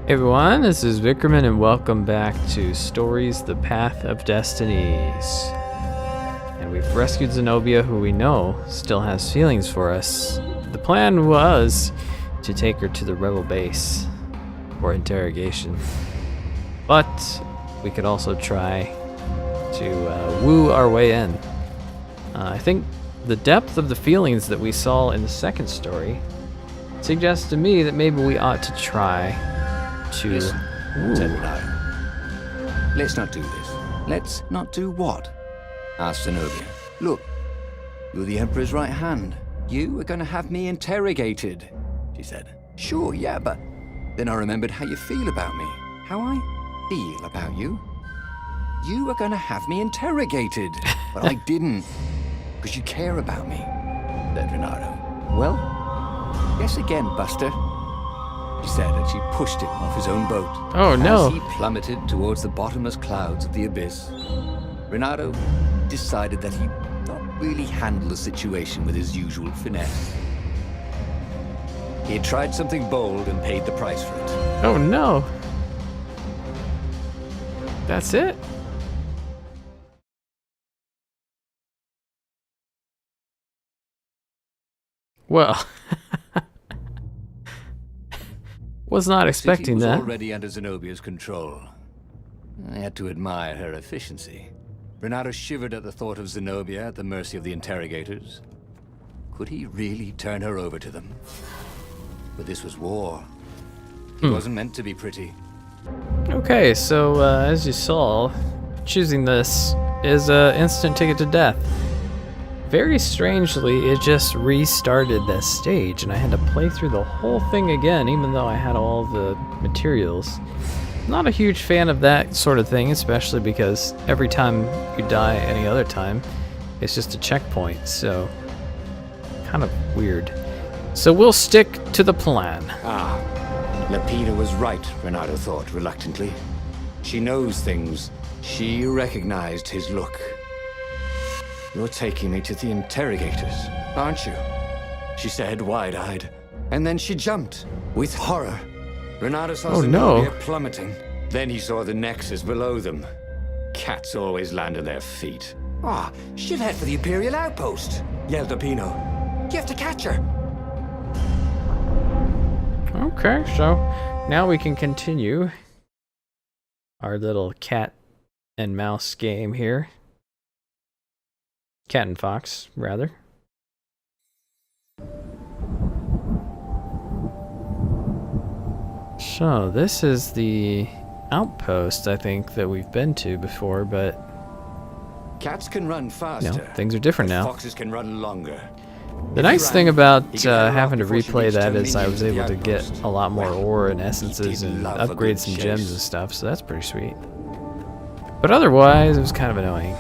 Hey everyone, this is Vickerman and welcome back to Stories The Path of Destinies. And we've rescued Zenobia, who we know still has feelings for us. The plan was to take her to the rebel base for interrogation. But we could also try to woo our way in. I think the depth of the feelings that we saw in the second story suggests to me that maybe we ought to try to... Listen, said Reynardo. Let's not do this. Let's not do what? Asked Zenobia. Look, you're the Emperor's right hand. You are going to have me interrogated, she said. Sure, yeah, but then I remembered how you feel about me. How I feel about you. You are going to have me interrogated. But I didn't, because you care about me, said Reynardo. Well, guess again, Buster, she said, and she pushed him off his own boat. Oh, no. As he plummeted towards the bottomless clouds of the abyss, Reynardo decided that he'd not really handle the situation with his usual finesse. He had tried something bold and paid the price for it. Oh no. That's it? Well, was not expecting the city that. was already under Zenobia's control. I had to admire her efficiency. Reynardo shivered at the thought of Zenobia at the mercy of the interrogators. Could he really turn her over to them? But this was war. It wasn't meant to be pretty. Okay, so as you saw, choosing this is an instant ticket to death. Very strangely, it just restarted this stage, and I had to play through the whole thing again, even though I had all the materials. Not a huge fan of that sort of thing, especially because every time you die any other time, it's just a checkpoint, so kind of weird. So we'll stick to the plan. Ah, Lapina was right, Reynardo thought reluctantly. She knows things. She recognized his look. You're taking me to the interrogators, aren't you? She said, wide-eyed. And then she jumped, with horror. Reynardo saw Zenobia plummeting. Then he saw the nexus below them. Cats always land on their feet. Ah, she'll head for the Imperial outpost, yelled Lapino. You have to catch her. Okay, so now we can continue our little cat and mouse game here. Cat and fox, rather. So, this is the outpost, I think, that we've been to before, but... Cats can run faster. No, things are different now. Foxes can run longer. The nice thing about having to replay that is I was able to get a lot more ore and essences and upgrade some gems and stuff, so that's pretty sweet. But otherwise, it was kind of annoying.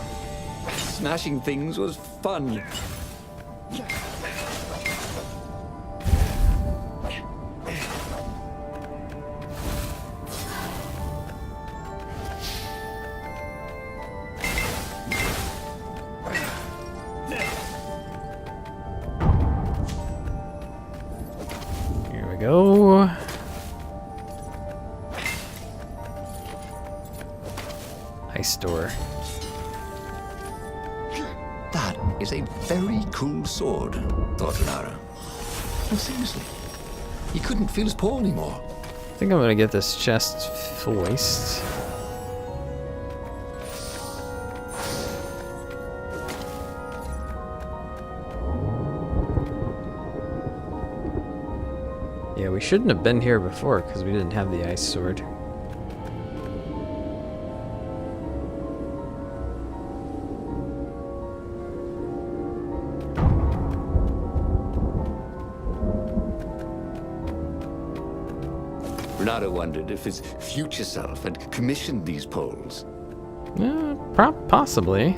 Smashing things was fun. Here we go. Ice store. That is a very cool sword, thought Reynardo. No, seriously. He couldn't feel his paw anymore. I think I'm gonna get this chest voiced. Yeah, we shouldn't have been here before because we didn't have the ice sword. Reynardo wondered if his future self had commissioned these poles. Possibly.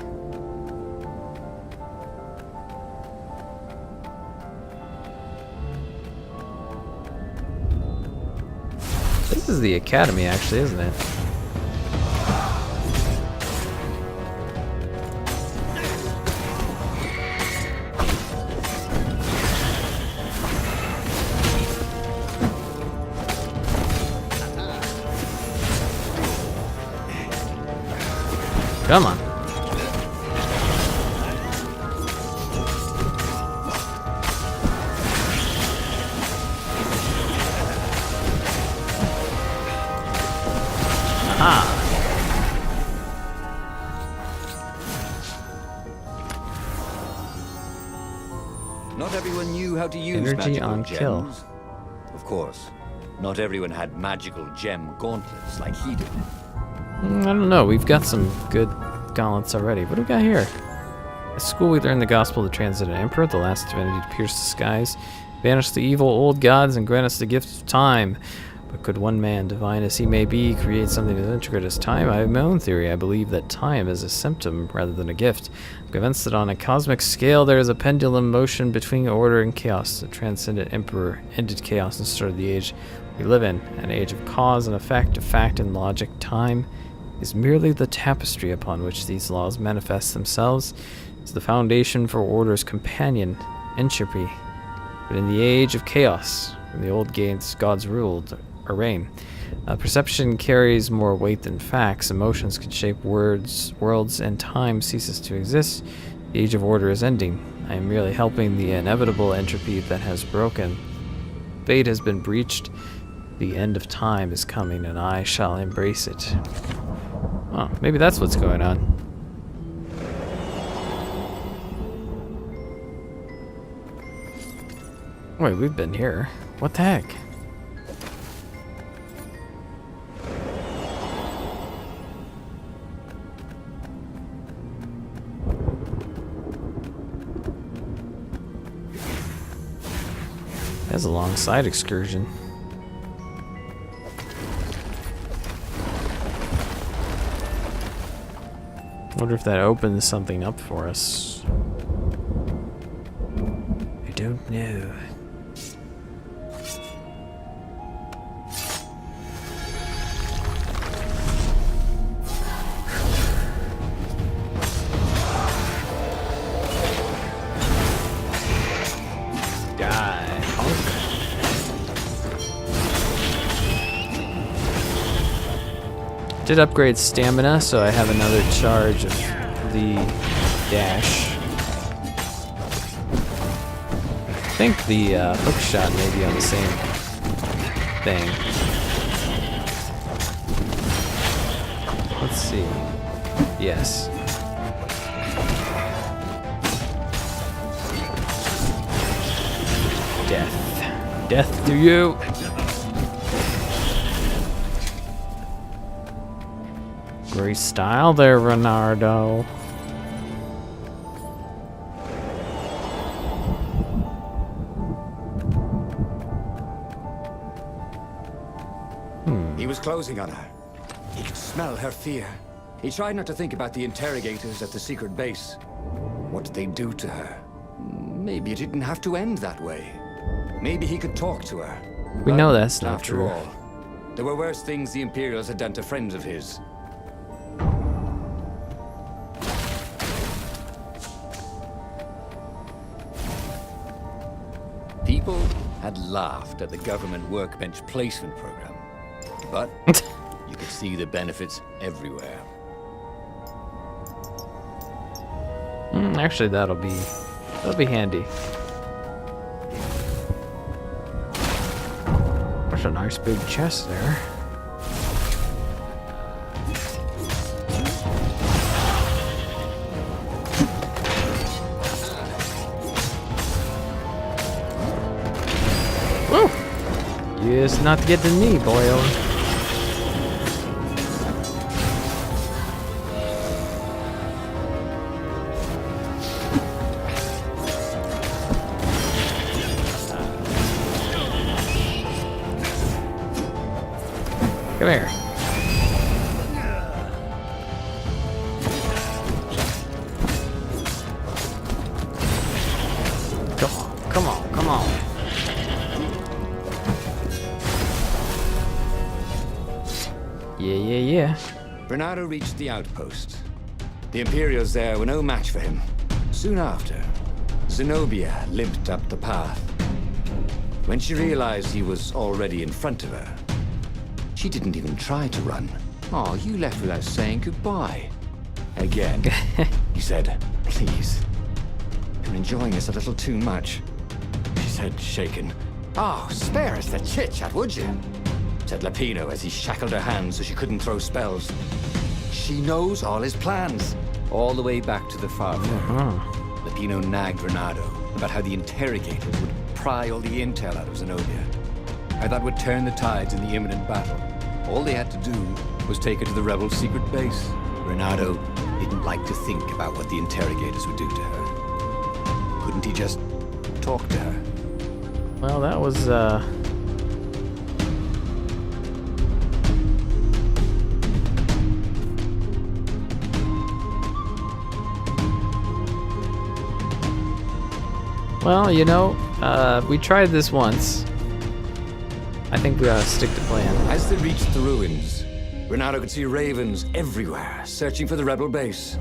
This is the academy, actually, isn't it? Come on. Aha. Not everyone knew how to use Energy magical on gems. kill. Of course, not everyone had magical gem gauntlets like he did. I don't know. We've got some good gauntlets already. What do we got here? At school, we learned the gospel of the transcendent emperor, the last divinity to pierce the skies, banish the evil old gods, and grant us the gift of time. But could one man, divine as he may be, create something as intricate as time? I have my own theory. I believe that time is a symptom rather than a gift. I'm convinced that on a cosmic scale there is a pendulum motion between order and chaos. The transcendent emperor ended chaos and started the age we live in, an age of cause and effect, of fact and logic. Time is merely the tapestry upon which these laws manifest themselves. It's the foundation for order's companion, entropy. But in the age of chaos, when the old gods ruled, or reign, perception carries more weight than facts. Emotions can shape worlds, and time ceases to exist. The age of order is ending. I am merely helping the inevitable entropy that has broken. Fate has been breached. The end of time is coming, and I shall embrace it. Oh, maybe that's what's going on. Wait, we've been here. What the heck? That's a long side excursion. Wonder if that opens something up for us. I don't know. Did upgrade stamina, so I have another charge of the dash. I think the hook shot may be on the same thing. Let's see. Yes. Death. Death to you! Great style there, Reynardo. He was closing on her. He could smell her fear. He tried not to think about the interrogators at the secret base. What did they do to her? Maybe it didn't have to end that way. Maybe he could talk to her. We know that's not after true. all, there were worse things the Imperials had done to friends of his. People had laughed at the government workbench placement program, but you could see the benefits everywhere. Actually, that'll be handy. There's a nice big chest there. Woo! It's not getting me, boyo. Come here. Come on, come on. Yeah. Reynardo reached the outpost. The Imperials there were no match for him. Soon after, Zenobia limped up the path. When she realized he was already in front of her, she didn't even try to run. Oh, you left without saying goodbye. Again. He said, "Please. You're enjoying this a little too much," she said, shaken. "Oh, spare us the chit-chat, would you?" said Lapino as he shackled her hands so she couldn't throw spells. "She knows all his plans, all the way back to the father." Lapino nagged Reynardo about how the interrogators would pry all the intel out of Zenobia. How that would turn the tides in the imminent battle. All they had to do was take her to the rebel secret base. Reynardo didn't like to think about what the interrogators would do to her. Couldn't he just talk to her? Well, that was, well, you know, we tried this once. I think we ought to stick to plan. As they reached the ruins, Reynardo could see ravens everywhere, searching for the rebel base.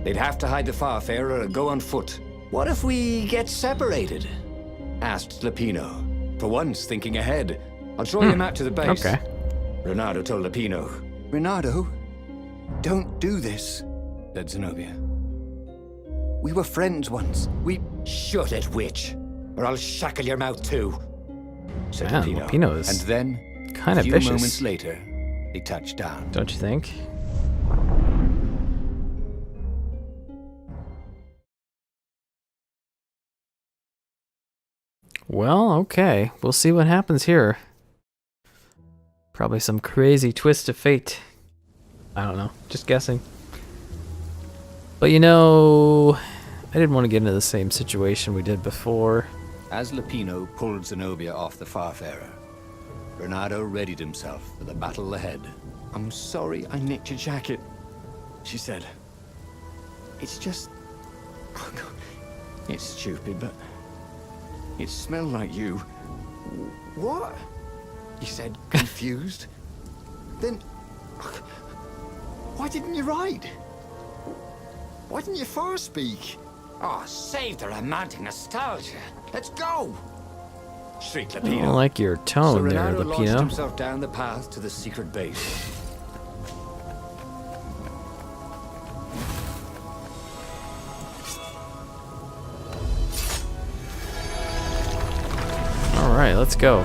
They'd have to hide the Farfarer or go on foot. "What if we get separated?" asked Lapino. For once, thinking ahead. "I'll show you a map to the base." Okay. Reynardo told Lapino. "Reynardo, don't do this," said Zenobia. "We were friends once. We..." "Shut it, witch, or I'll shackle your mouth too," said Man, Lapino. Lapino is And then, kind a of few vicious. moments later, they touched down. Don't you think? Well, okay. We'll see what happens here. Probably some crazy twist of fate. I don't know. Just guessing. But you know, I didn't want to get into the same situation we did before. As Lapino pulled Zenobia off the Farfarer, Reynardo readied himself for the battle ahead. "I'm sorry I nicked your jacket," she said. "It's just... oh, God. It's stupid, but it smelled like you." "What?" he said, confused. "Then why didn't you write? Why didn't you far speak?" "Oh, save the romantic nostalgia. Let's go!" shrieked I Lapino. don't like your tone So there, Reynardo launched Lapino. himself down the path to the secret base. Alright, let's go.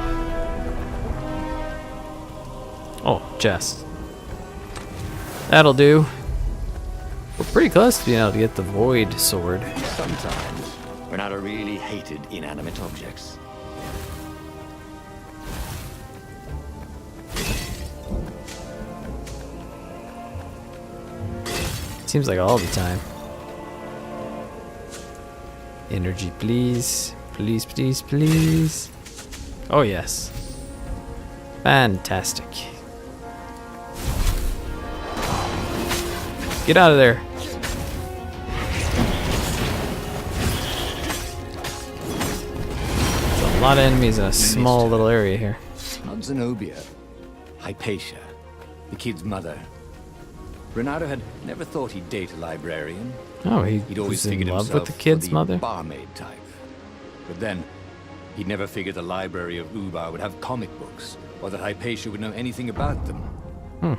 Oh, Jess. That'll do. We're pretty close to being able to get the Void Sword. Sometimes, Reynardo really hated inanimate objects. Seems like all the time. Energy, please. Please, please, please. Oh, yes. Fantastic. Get out of there. There's a lot of enemies in a small little area here. Not Zenobia. Hypatia, the kid's mother. Reynardo had never thought he'd date a librarian. Oh, He'd he always was in figured love himself with the kid's for the mother? barmaid type. But then, he'd never figured the library of Ubar would have comic books, or that Hypatia would know anything about them.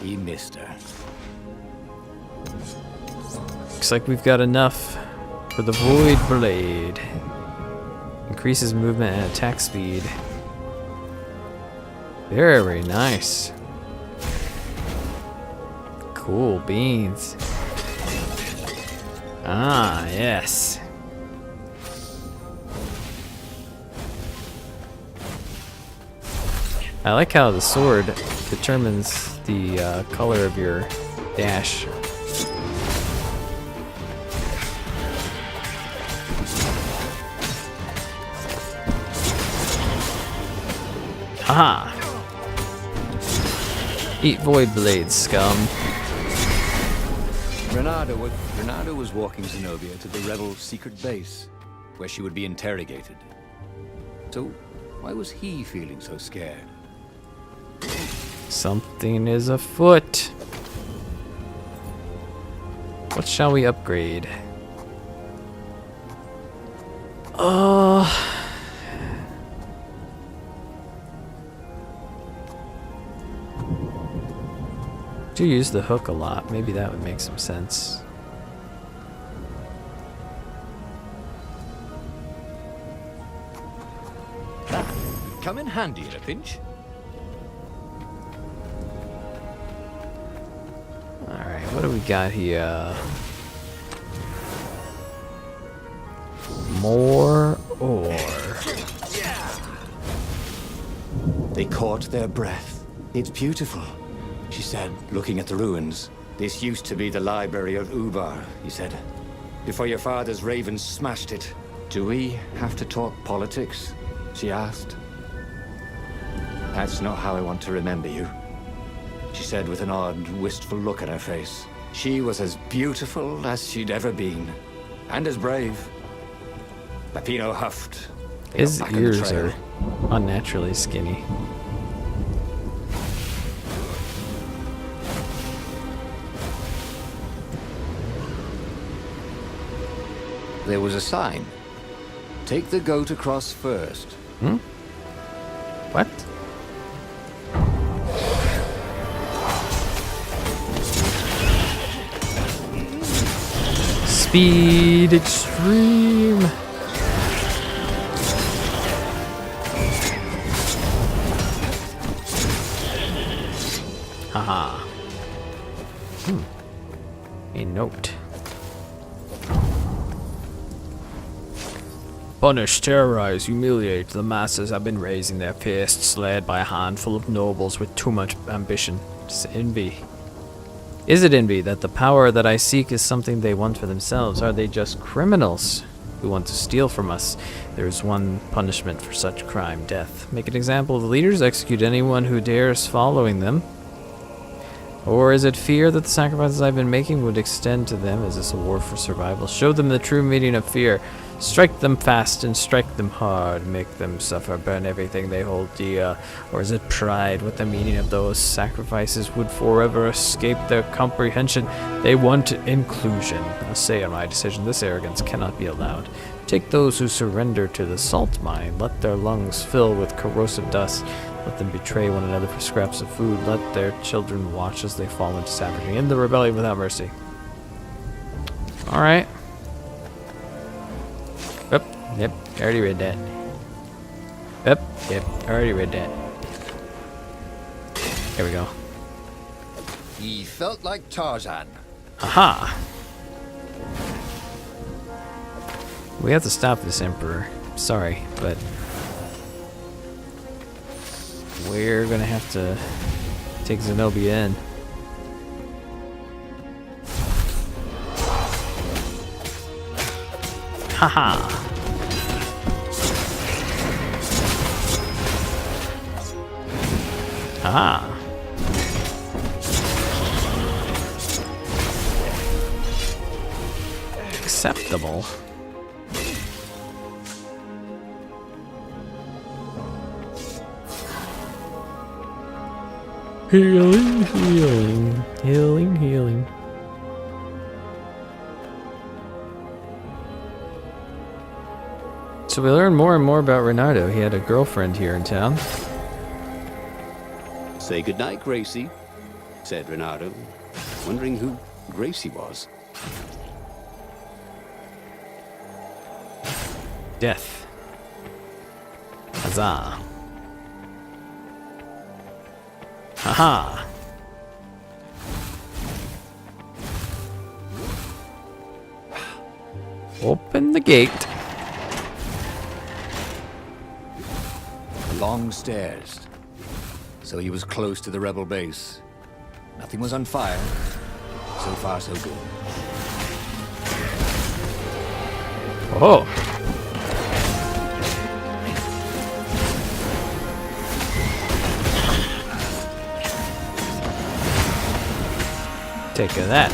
He missed her. Looks like we've got enough for the Void Blade. Increases movement and attack speed. Very nice. Cool beans. Ah, yes. I like how the sword determines the color of your dash. Haha! Eat Void Blades, scum. Reynardo was walking Zenobia to the rebel secret base, where she would be interrogated. So, why was he feeling so scared? Something is afoot. What shall we upgrade? Do use the hook a lot. Maybe that would make some sense. That come in handy in a pinch. Alright, what do we got here? More ore. They caught their breath. It's beautiful, she said, looking at the ruins. This used to be the library of Ubar, he said, before your father's ravens smashed it. Do we have to talk politics? She asked. That's not how I want to remember you, she said with an odd, wistful look on her face. She was as beautiful as she'd ever been, and as brave. Peppino huffed. His ears are unnaturally skinny. There was a sign. Take the goat across first. Hmm? What? Speed extreme. Haha. A note. Punish, terrorize, humiliate. The masses have been raising their fists, led by a handful of nobles with too much ambition. It's envy. Is it envy that the power that I seek is something they want for themselves? Are they just criminals who want to steal from us? There is one punishment for such crime, death. Make an example of the leaders, execute anyone who dares following them. Or is it fear that the sacrifices I've been making would extend to them? Is this a war for survival? Show them the true meaning of fear. Strike them fast and strike them hard. Make them suffer, burn everything they hold dear. Or is it pride? What the meaning of those sacrifices would forever escape their comprehension? They want inclusion. I'll say on my decision, this arrogance cannot be allowed. Take those who surrender to the salt mine. Let their lungs fill with corrosive dust. Let them betray one another for scraps of food. Let their children watch as they fall into savagery. In the rebellion without mercy. Alright. Yep, already read that. Yep, already read that. Here we go. He felt like Tarzan. Aha! We have to stop this Emperor. Sorry, but we're gonna have to take Zenobia in. Haha! Ah. Acceptable. Healing, healing, healing, healing. So we learn more and more about Reynardo. He had a girlfriend here in town. Say goodnight, Gracie, said Reynardo, wondering who Gracie was. Death. Huzzah. Haha. Open the gate. Long stairs. So he was close to the rebel base. Nothing was on fire. So far, so good. Oh. Take that.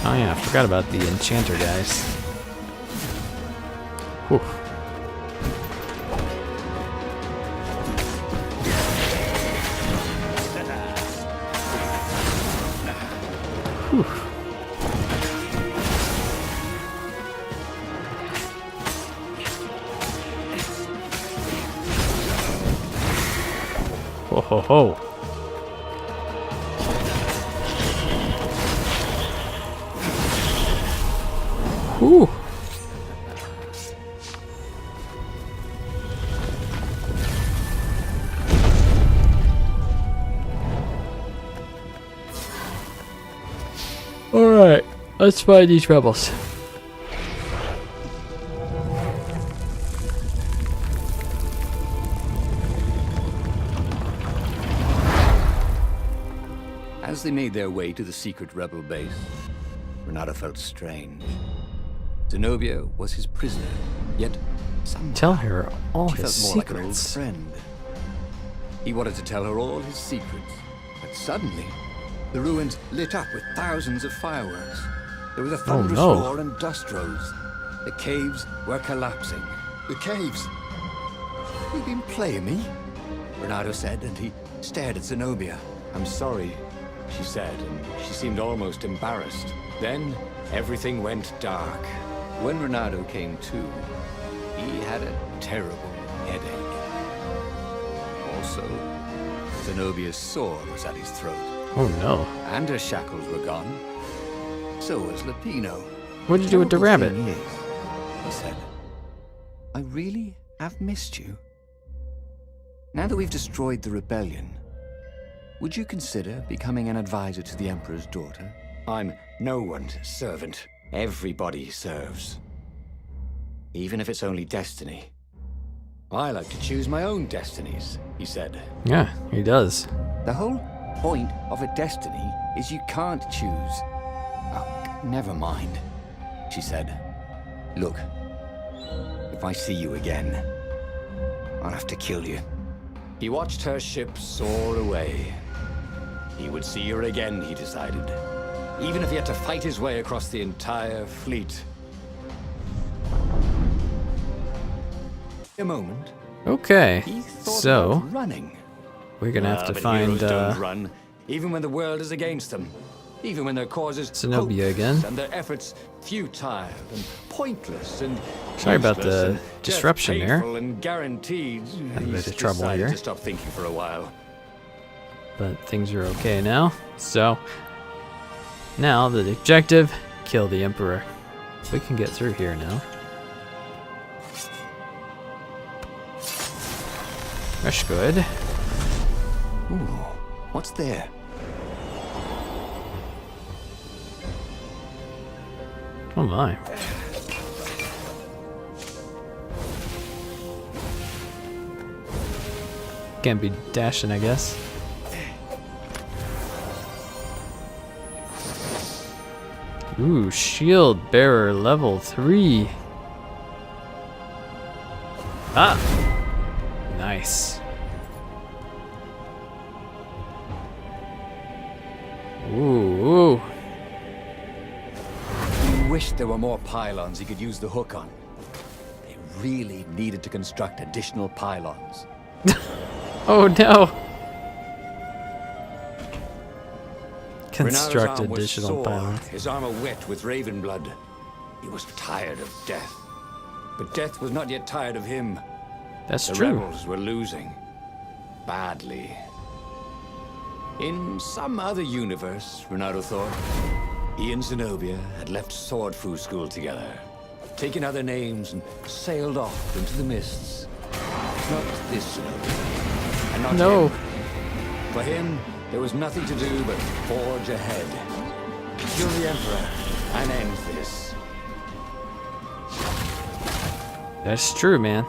Oh yeah, I forgot about the enchanter guys. Whew. Whew. ho, ho. Whew. Alright, let's find these rebels. As they made their way to the secret rebel base, Reynardo felt strange. Zenobia was his prisoner, yet somehow Tell her all she his felt more like an old secrets. friend. He wanted to tell her all his secrets, but suddenly, the ruins lit up with thousands of fireworks. There was a thunderous no. roar and dust rose. The caves were collapsing. The caves! You've been playing me? Reynardo said, and he stared at Zenobia. I'm sorry, she said, and she seemed almost embarrassed. Then, everything went dark. When Reynardo came to, he had a terrible headache. Also, Zenobia's sword was at his throat, Oh no. and her shackles were gone. So was Lupino. What did you do with the Terrible rabbit? thing is, he said, I really have missed you. Now that we've destroyed the rebellion, would you consider becoming an advisor to the Emperor's daughter? I'm no one's servant. Everybody serves. Even if it's only destiny. I like to choose my own destinies, he said. Yeah, he does. The whole point of a destiny is you can't choose. Oh, never mind, she said. Look, if I see you again, I'll have to kill you. He watched her ship soar away. He would see her again, he decided. Even if he had to fight his way across the entire fleet. A moment. Okay, He thought so about running. we're gonna have to But find heroes don't run, even when the world is against them. Even when their causes Zenobia hopeless again. and their efforts futile and pointless and Sorry about useless the and just disruption there. painful and guaranteed. Had a bit He's of trouble decided here. to stop thinking for a while. but things are okay now. So now the objective: kill the Emperor. We can get through here now. That's good. Ooh, what's there? Oh my. Can't be dashing, I guess. Ooh, shield bearer level 3. Ah! Nice. Ooh. He wished there were more pylons he could use the hook on. They really needed to construct additional pylons. Oh no! Reynardo's Construct arm was additional sore, pylons. his armor wet with raven blood. He was tired of death. But death was not yet tired of him. That's The true. rebels were losing. Badly. In some other universe, Reynardo thought, he and Zenobia had left sword fu school together, taken other names and sailed off into the mists. Not this Zenobia. And not No. him. For him, there was nothing to do but forge ahead. Kill the Emperor and end this. That's true, man.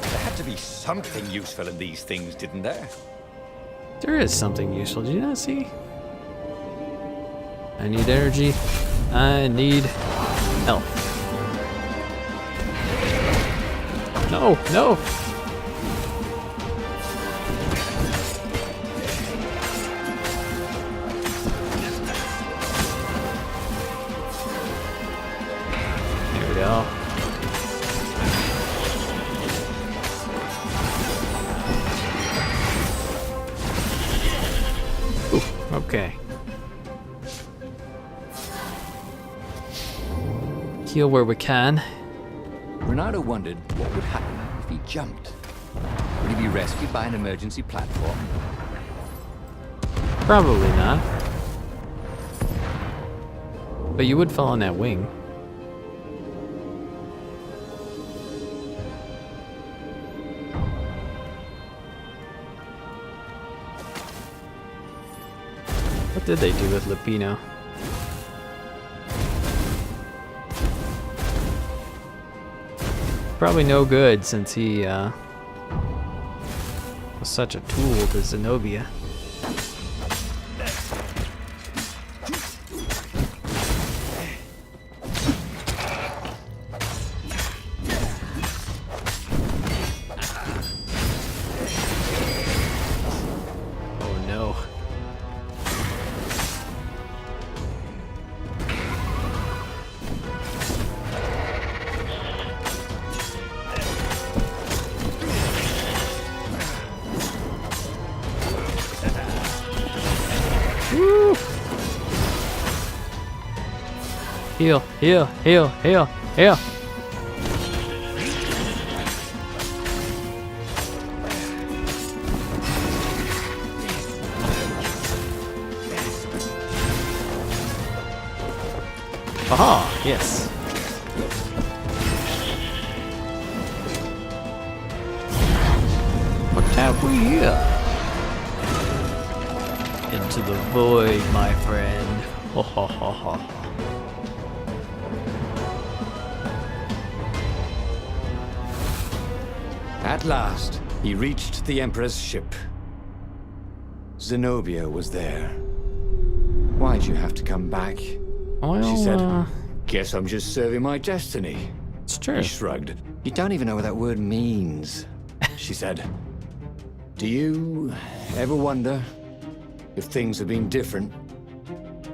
There had to be something useful in these things, didn't there? There is something useful. Did you not see? I need energy. I need health. No, no. There we go. Ooh, okay. Heal where we can. Reynardo wondered what would happen if he jumped. Would he be rescued by an emergency platform? Probably not. But you would fall on that wing. What did they do with Lupino? Probably no good, since he was such a tool to Zenobia. Oh no. Woo! Heal, heal, heal, heal, heal. Aha, yes. What have we here? Into the void, my friend. Ho ho ho ho. At last, he reached the Emperor's ship. Zenobia was there. Why'd you have to come back? Well, She said, guess I'm just serving my destiny. it's true. He shrugged. You don't even know what that word means. She said, do you ever wonder if things have been different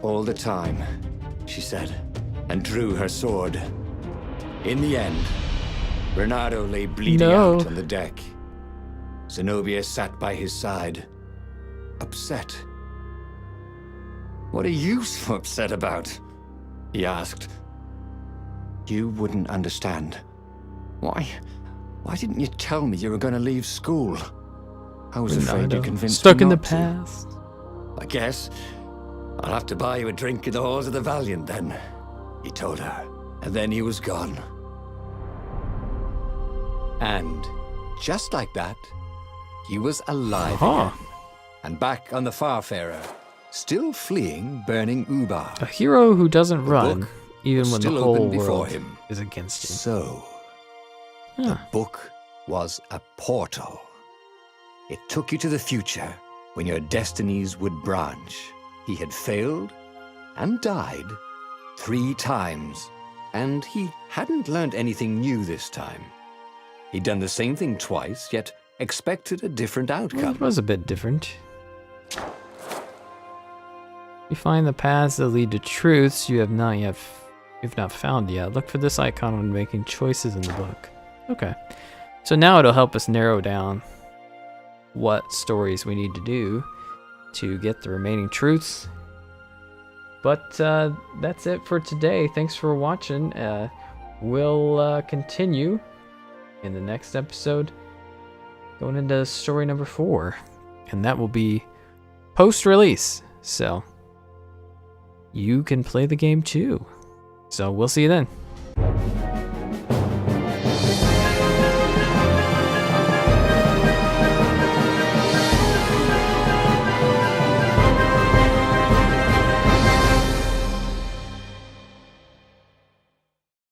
all the time? She said, and drew her sword. In the end, Reynardo lay bleeding out on the deck. Zenobia sat by his side, upset. What are you so upset about? He asked. You wouldn't understand. Why didn't you tell me you were going to leave school? I was afraid you convinced Stuck me in the not to. past. I guess I'll have to buy you a drink in the halls of the Valiant then, he told her. And then he was gone. And just like that, he was alive again. And back on the Farfarer, still fleeing burning Ubar. A hero who doesn't run, book even was when the still whole open before world him. is against him. So, the book was a portal. It took you to the future when your destinies would branch. He had failed and died 3 times, and he hadn't learned anything new this time. He'd done the same thing twice, yet expected a different outcome. It was a bit different. You find the paths that lead to truths you've not found yet. Look for this icon when making choices in the book. Okay. So now it'll help us narrow down what stories we need to do to get the remaining truths. But that's it for today. Thanks for watching. We'll continue in the next episode, going into story number 4, and that will be post-release, so you can play the game too. So we'll see you then.